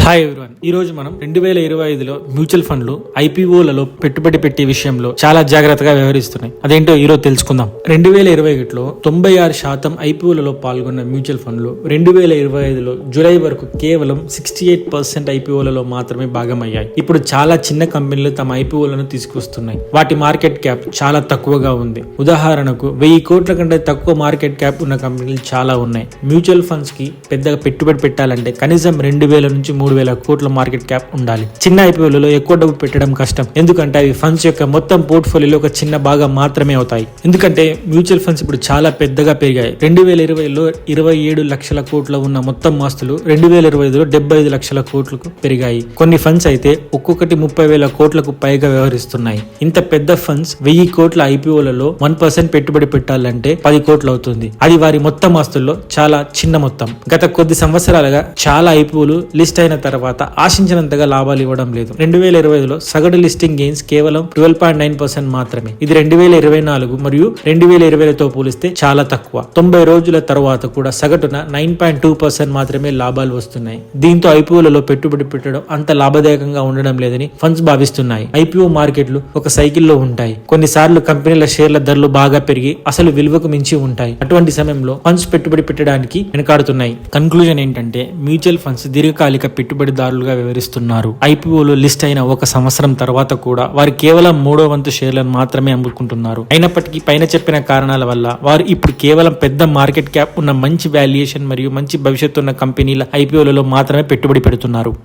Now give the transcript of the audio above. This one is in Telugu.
Hi everyone. ఈ రోజు మనం 2025లో మ్యూచువల్ ఫండ్లు ఐపీఓలలో పెట్టుబడి పెట్టే విషయంలో చాలా జాగ్రత్తగా వ్యవహరిస్తున్నాయి. అదేంటో ఈ రోజు తెలుసుకుందాం. 2021లో 96% ఐపీఓలలో పాల్గొన్న మ్యూచువల్ ఫండ్లు 2025లో జూలై వరకు కేవలం 68% ఐపీఓలలో మాత్రమే భాగమయ్యాయి. ఇప్పుడు చాలా చిన్న కంపెనీలు తమ ఐపీఓలను తీసుకొస్తున్నాయి. వాటి మార్కెట్ క్యాప్ చాలా తక్కువగా ఉంది. ఉదాహరణకు 1000 కోట్ల కంటే తక్కువ మార్కెట్ క్యాప్ ఉన్న కంపెనీలు చాలా ఉన్నాయి. మ్యూచువల్ ఫండ్స్ కి పెద్దగా పెట్టుబడి పెట్టాలంటే కనీసం 2000 నుంచి 3000 కోట్ల మార్కెట్ క్యాప్ ఉండాలి. చిన్న ఐపీఓలలో ఎక్కువ డబ్బు పెట్టడం కష్టం, ఎందుకంటే అవి ఫండ్స్ యొక్క మొత్తం పోర్ట్ఫోలియోలో ఒక చిన్న భాగం మాత్రమే అవుతాయి. ఎందుకంటే మ్యూచువల్ ఫండ్స్ ఇప్పుడు చాలా పెద్దగా పెరిగాయి. 2020లో 27 లక్షల కోట్ల ఉన్న మొత్తం ఆస్తులు 2025లో 75 లక్షల కోట్లకు పెరిగాయి. కొన్ని ఫండ్స్ అయితే ఒక్కొక్కటి 30,000 కోట్లకు పైగా వ్యవహరిస్తున్నాయి. ఇంత పెద్ద ఫండ్స్ 1000 కోట్ల ఐపీఓలలో 1% పెట్టుబడి పెట్టాలంటే 10 కోట్లు అవుతుంది. అది వారి మొత్తం ఆస్తుల్లో చాలా చిన్న మొత్తం. గత కొద్ది సంవత్సరాలుగా చాలా ఐపీఓలు లిస్ట్ అయిన తర్వాత ఆశించినంతగా లాభాలు ఇవ్వడం లేదు. 2025లో సగటు లిస్టింగ్ గెయిన్స్ కేవలం 12.9% మాత్రమే. ఇది 2024 మరియు 2020తో పోలిస్తే చాలా తక్కువ. 90 రోజుల తర్వాత కూడా సగటున 9.2% మాత్రమే లాభాలు వస్తున్నాయి. దీంతో ఐపీఓలలో పెట్టుబడి పెట్టడం అంత లాభదాయకంగా ఉండడం లేదని ఫండ్స్ భావిస్తున్నాయి. ఐపీఓ మార్కెట్లు ఒక సైకిల్లో ఉంటాయి. కొన్నిసార్లు కంపెనీల షేర్ల ధరలు బాగా పెరిగి అసలు విలువకు మించి ఉంటాయి. అటువంటి సమయంలో ఫండ్స్ పెట్టుబడి పెట్టడానికి వెనకాడుతున్నాయి. కన్క్లూజన్ ఏంటంటే మ్యూచువల్ ఫండ్స్ దీర్ఘకాలిక పెట్టుబడిదారులుగా వ్యవహరిస్తున్నారు. ఐపీఓలో లిస్ట్ అయిన ఒక సంవత్సరం తర్వాత కూడా వారు కేవలం 3వ వంతు షేర్లను మాత్రమే అమ్ముకుంటున్నారు. అయినప్పటికీ పైన చెప్పిన కారణాల వల్ల వారు ఇప్పుడు కేవలం పెద్ద మార్కెట్ క్యాప్ ఉన్న మంచి వాల్యుయేషన్ మరియు మంచి భవిష్యత్తు ఉన్న కంపెనీల ఐపీఓలలో మాత్రమే పెట్టుబడి పెడుతున్నారు.